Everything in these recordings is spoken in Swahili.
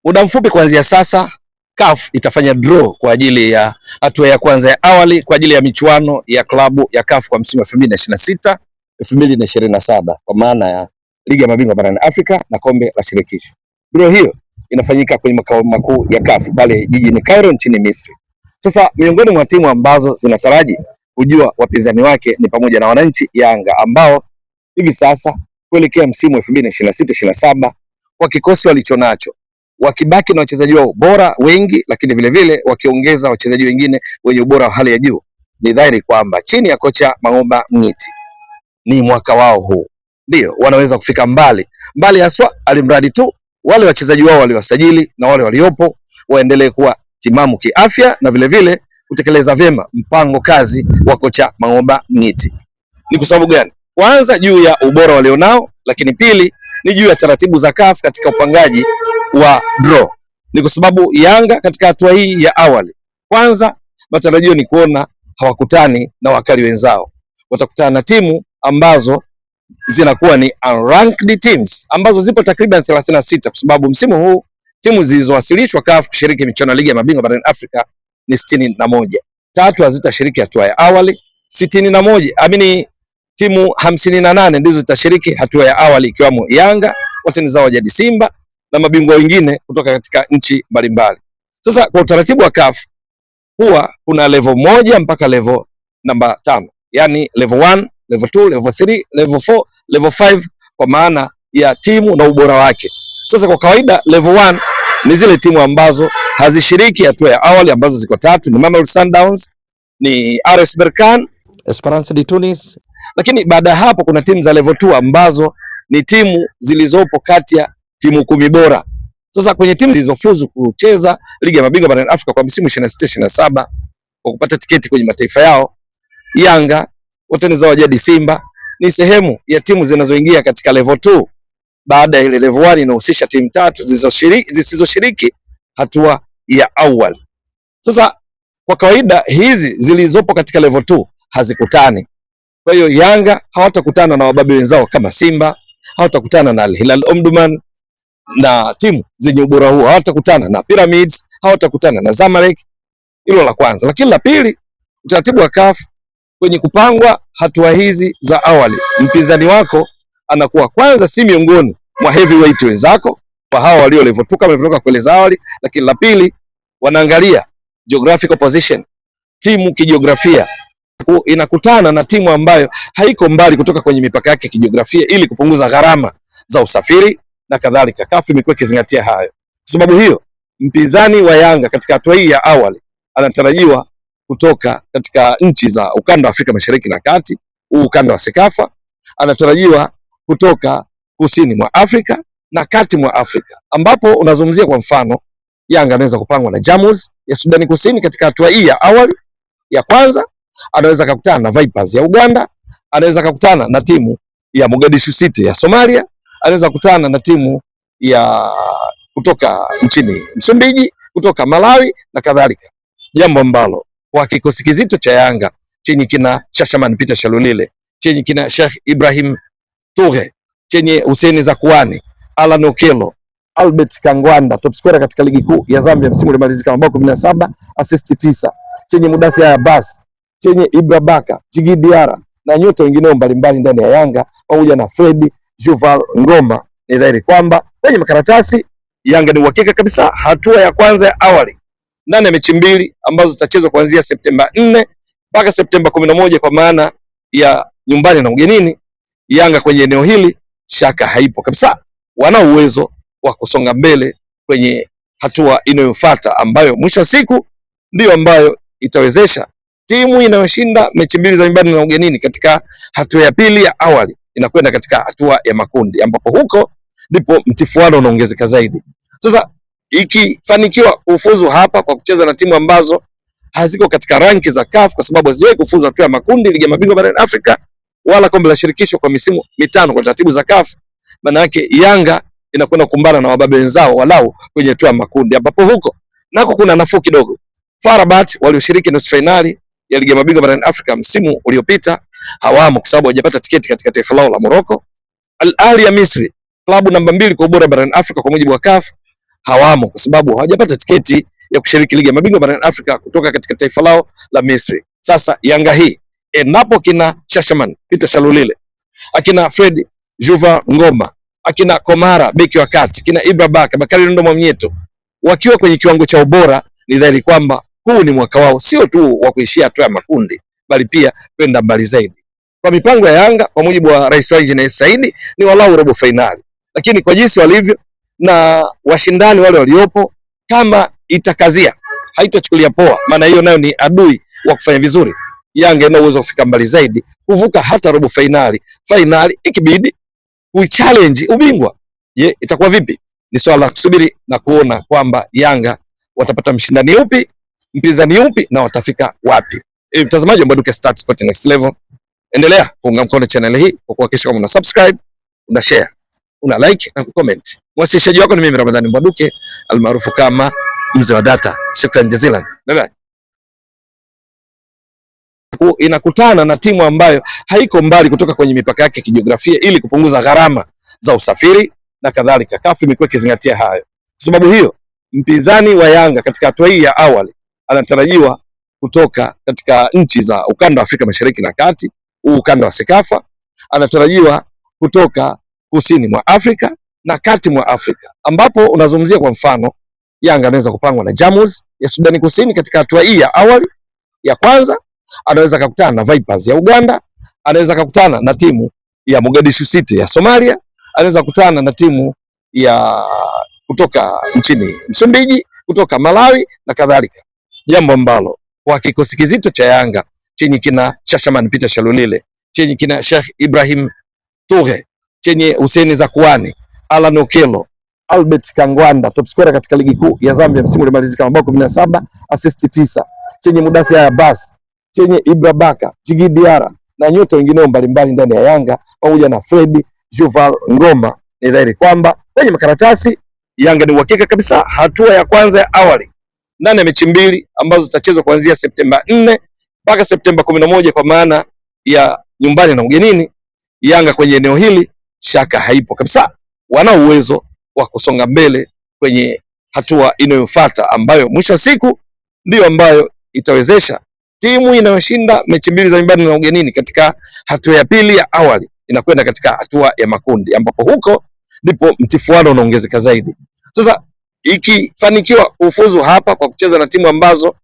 Muda mfupi kuanzia sasa CAF itafanya draw kwa ajili ya hatua ya kwanza ya awali kwa ajili ya michuano ya klabu ya CAF kwa msimu wa 2026 2027 kwa maana ya ligi ya mabingwa barani Afrika na kombe la shirikisho. Draw hiyo inafanyika kwenye makao makuu ya CAF pale jijini Cairo nchini Misri. Sasa miongoni mwa timu ambazo zinataraji kujua wapinzani wake ni pamoja na wananchi Yanga ambao hivi sasa kuelekea msimu wa 2026-27 kwa kikosi walichonacho wakibaki na wachezaji wao bora wengi, lakini vile vile wakiongeza wachezaji wengine wenye ubora wa hali ya juu, ni dhahiri kwamba chini ya kocha Mang'oba Mngiti ni mwaka wao huu, ndio wanaweza kufika mbali haswa, alimradi tu wale wachezaji wao waliwasajili na wale waliopo waendelee kuwa timamu kiafya na vile vile kutekeleza vyema mpango kazi wa kocha Mang'oba Mngiti. Ni kwa sababu gani? Kwanza juu ya ubora walionao, lakini pili ni juu ya taratibu za CAF katika upangaji wa draw. Ni kwa sababu Yanga katika hatua hii ya awali, kwanza matarajio ni kuona hawakutani na wakali wenzao, watakutana na timu ambazo zinakuwa ni unranked teams ambazo zipo takriban 36 kwa sababu msimu huu timu zilizowasilishwa CAF kushiriki michuano ya ligi ya mabingwa barani Afrika ni 61. Tatu hazitashiriki hatua ya awali, 61 timu 58 ndizo zitashiriki hatua ya awali ikiwamo Yanga, watani zao jadi Simba na mabingwa wengine kutoka katika nchi mbalimbali. Sasa kwa utaratibu wa CAF huwa kuna level 1 mpaka level namba 5. Yaani level 1, level 2, level 3, level 4, level 5 kwa maana ya timu na ubora wake. Sasa kwa kawaida level 1 ni zile timu ambazo hazishiriki hatua ya awali ambazo ziko tatu, ni Mamelodi Sundowns, ni RS Berkane, Esperance de Tunis. Lakini baada ya hapo kuna timu za level 2 ambazo ni timu zilizopo kati ya timu 10 bora. Sasa kwenye timu zilizofuzu kucheza ligi ya mabingwa barani Afrika kwa msimu 26-27 kwa kupata tiketi kwenye mataifa yao, Yanga, watani zao jadi Simba ni sehemu ya timu zinazoingia katika level 2 baada ya ile level 1 inahusisha timu tatu zisizoshiriki hatua ya awali. Sasa kwa kawaida hizi zilizopo katika level 2 hazikutani. Kwa hiyo Yanga hawatakutana na wababe wenzao kama Simba, hawatakutana na Al Hilal Omdurman na timu zenye ubora huo, hawatakutana na Pyramids, hawatakutana na Zamalek. Hilo la kwanza. Lakini la pili, utaratibu wa CAF kwenye kupangwa hatua hizi za awali, mpinzani wako anakuwa kwanza si miongoni mwa heavyweight wenzako kwa hao walio level 2 kama ilivyotoka kueleza awali, lakini la pili wanaangalia geographical position. Timu kijiografia inakutana na timu ambayo haiko mbali kutoka kwenye mipaka yake kijiografia ili kupunguza gharama za usafiri na kadhalika. CAF imekuwa ikizingatia hayo. Kwa sababu hiyo, mpinzani wa Yanga katika hatua hii ya awali anatarajiwa kutoka katika nchi za ukanda wa Afrika Mashariki na Kati, ukanda wa Sekafa, anatarajiwa kutoka kusini mwa Afrika na kati mwa Afrika, ambapo unazungumzia kwa mfano Yanga anaweza kupangwa na Jamus ya Sudani Kusini katika hatua hii ya awali ya kwanza, anaweza kukutana na Vipers ya Uganda, anaweza kukutana na timu ya Mogadishu City ya Somalia, anaweza kukutana na timu ya kutoka nchini Msumbiji, kutoka Malawi na kadhalika. Jambo ambalo kwa kikosi kizito cha Yanga chenye kina Shashaman Peter Shalulile, chenye kina Sheikh Ibrahim Toure, chenye Hussein Zakuani, Alan Okello, Albert Kangwanda, top scorer katika ligi kuu ya Zambia msimu uliomalizika, mabao 17, assist 9, chenye Mudathir Abbas, chenye Ibra Baka, Djigui Diarra na nyota wengineo mbalimbali ndani ya Yanga pamoja na Fred Juval Ngoma, ni dhahiri kwamba kwenye makaratasi Yanga ni uhakika kabisa hatua ya kwanza ya awali ndani ya mechi mbili ambazo zitachezwa kuanzia Septemba 4 mpaka Septemba 11 kwa maana ya nyumbani na ugenini. Yanga kwenye eneo hili shaka haipo kabisa, wana uwezo wa kusonga mbele kwenye hatua inayofuata ambayo mwisho wa siku ndio ambayo itawezesha timu inayoshinda mechi mbili za nyumbani na ugenini katika hatua ya pili ya awali inakwenda katika hatua ya makundi, ambapo huko ndipo mtifuano unaongezeka zaidi. Sasa ikifanikiwa kufuzu hapa kwa kucheza na timu ambazo haziko katika ranki za CAF kwa sababu haziwahi kufuzu hatua ya makundi ligi ya mabingwa barani Afrika wala kombe la shirikisho kwa misimu mitano kwa taratibu za CAF, maana yake Yanga inakwenda kukumbana na wababe wenzao walau kwenye hatua ya makundi, ambapo huko nako kuna nafuu kidogo. FAR Rabat walioshiriki nusu finali ya ligi ya mabingwa barani Afrika msimu uliopita hawamo kwa sababu hawajapata tiketi katika taifa lao la Morocco. Al Ahly ya Misri, klabu namba 2 kwa ubora barani Afrika kwa mujibu wa CAF, hawamo kwa sababu hawajapata tiketi ya kushiriki ligi ya mabingwa barani Afrika kutoka katika taifa lao la Misri. Sasa Yanga hii endapo kina Shashaman Peter Shalulile, akina Fred Juva Ngoma, akina Komara beki wa kati, kina Ibra Baka, Bakari Nondo Mwamnyeto wakiwa kwenye kiwango cha ubora, ni dhahiri kwamba huu ni mwaka wao sio tu wa kuishia hatua ya makundi, bali pia kwenda mbali zaidi. Kwa mipango ya Yanga kwa mujibu wa Rais wao Injinia Saidi ni walau robo finali, lakini kwa jinsi walivyo na washindani wale waliopo, kama itakazia haitachukulia poa, maana hiyo nayo ni adui wa kufanya vizuri. Yanga ina uwezo kufika mbali zaidi, kuvuka hata robo finali, ikibidi kuichallenge ubingwa. Je, itakuwa vipi? Ni swala la kusubiri na kuona kwamba Yanga watapata mshindani upi, mpinzani upi na watafika wapi. Mtazamaji wa Mbwaduke Stats Sport Next Level, endelea kuunga mkono channel hii kwa kuhakikisha kama una subscribe, una share, una like na comment. Mwasilishaji wako ni mimi Ramadhani Mbwaduke almaarufu kama mzee wa data. Shukran jazilan. Bye bye. Inakutana na timu ambayo haiko mbali kutoka kwenye mipaka yake kijiografia ili kupunguza gharama za usafiri na kadhalika. CAF imekuwa ikizingatia hayo. Kwa sababu hiyo, mpinzani wa Yanga katika hatua hii ya awali anatarajiwa kutoka katika nchi za ukanda wa Afrika Mashariki na Kati, ukanda wa Sekafa, anatarajiwa kutoka kusini mwa Afrika na kati mwa Afrika, ambapo unazungumzia kwa mfano Yanga anaweza kupangwa na Jamus ya Sudani Kusini katika hatua hii ya awali ya kwanza, anaweza kukutana na Vipers ya Uganda, anaweza kukutana na timu ya Mogadishu City ya Somalia, anaweza kukutana na timu ya kutoka nchini Msumbiji, kutoka Malawi na kadhalika. Jambo ambalo kwa kikosi kizito cha Yanga chenye kina Shashaman Peter Shalulile, chenye kina Sheikh Ibrahim Toure, chenye Hussein Zakuani, Alan Okello, Albert Kangwanda, top scorer katika ligi kuu ya Zambia msimu uliomalizika, mabao 17, assist 9, chenye Mudathir Abbas, chenye Ibra Baka, Djigui Diarra na nyota wengineo mbalimbali ndani ya Yanga pamoja na Fred Juval Ngoma, ni dhahiri kwamba kwenye makaratasi Yanga ni uhakika kabisa hatua ya kwanza ya awali ndani ya mechi mbili ambazo zitachezwa kuanzia Septemba 4 mpaka Septemba 11 kwa maana ya nyumbani na ugenini. Yanga kwenye eneo hili shaka haipo kabisa, wana uwezo wa kusonga mbele kwenye hatua inayofuata ambayo mwisho wa siku ndio ambayo itawezesha timu inayoshinda mechi mbili za nyumbani na ugenini katika hatua ya pili ya awali inakwenda katika hatua ya makundi, ambapo huko ndipo mtifuano unaongezeka zaidi. Sasa ikifanikiwa kufuzu hapa kwa kucheza na timu ambazo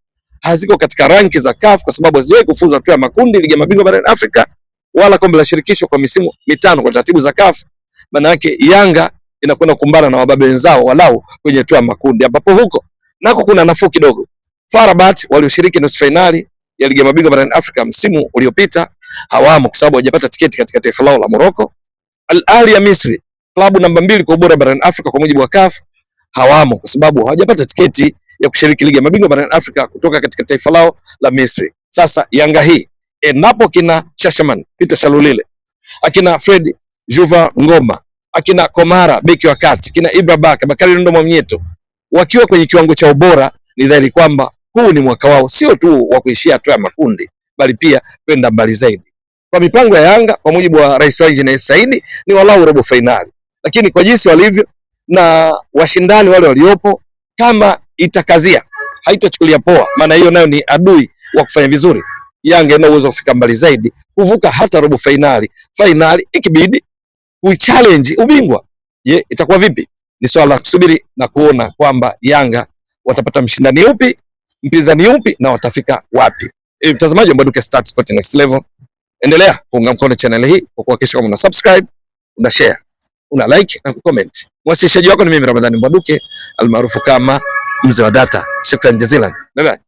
haziko katika ranki za CAF kwa sababu haziwahi kufuzu hatua ya makundi ligi ya mabingwa barani Afrika wala kombe la shirikisho kwa misimu mitano kwa taratibu za CAF, maana yake Yanga inakwenda kukumbana na wababe wenzao walau kwenye hatua ya makundi, ambapo huko nako kuna nafuu kidogo. FAR Rabat walioshiriki nusu finali ya ligi ya mabingwa barani Afrika msimu uliopita hawamo kwa sababu hawajapata tiketi katika taifa lao la Morocco. Al Ahly ya Misri, klabu namba 2 kwa ubora barani Afrika kwa mujibu wa CAF, hawamo kwa sababu hawajapata tiketi ya kushiriki ligi ya mabingwa barani Afrika kutoka katika taifa lao la Misri. Sasa Yanga hii endapo kina Shashaman Peter Shalulile, akina Fred Juva Ngoma, akina Komara beki wa kati, kina Ibra Baka, Bakari Nondo Mwamnyeto wakiwa kwenye kiwango cha ubora, ni dhahiri kwamba huu ni mwaka wao sio tu wa kuishia hatua ya makundi, bali pia kwenda mbali zaidi. Kwa mipango ya Yanga kwa mujibu wa Rais wao Injinia Saidi ni walau robo finali, lakini kwa jinsi walivyo na washindani wale waliopo, kama itakazia haitachukulia poa, maana hiyo nayo ni adui wa kufanya vizuri. Yanga ina uwezo kufika mbali zaidi, kuvuka hata robo finali, ikibidi kuichallenge ubingwa. Je, itakuwa vipi? Ni swala la kusubiri na kuona kwamba Yanga watapata mshindani upi, mpinzani upi na watafika wapi. Mtazamaji wa Mbwaduke Stats Sport Next Level, endelea kuunga mkono channel hii kwa kuhakikisha kama una subscribe, una share, una like na comment. Mwasilishaji wako ni mimi Ramadhani Mbwaduke almaarufu kama mzee wa data. Shukran jazilan. Bye bye.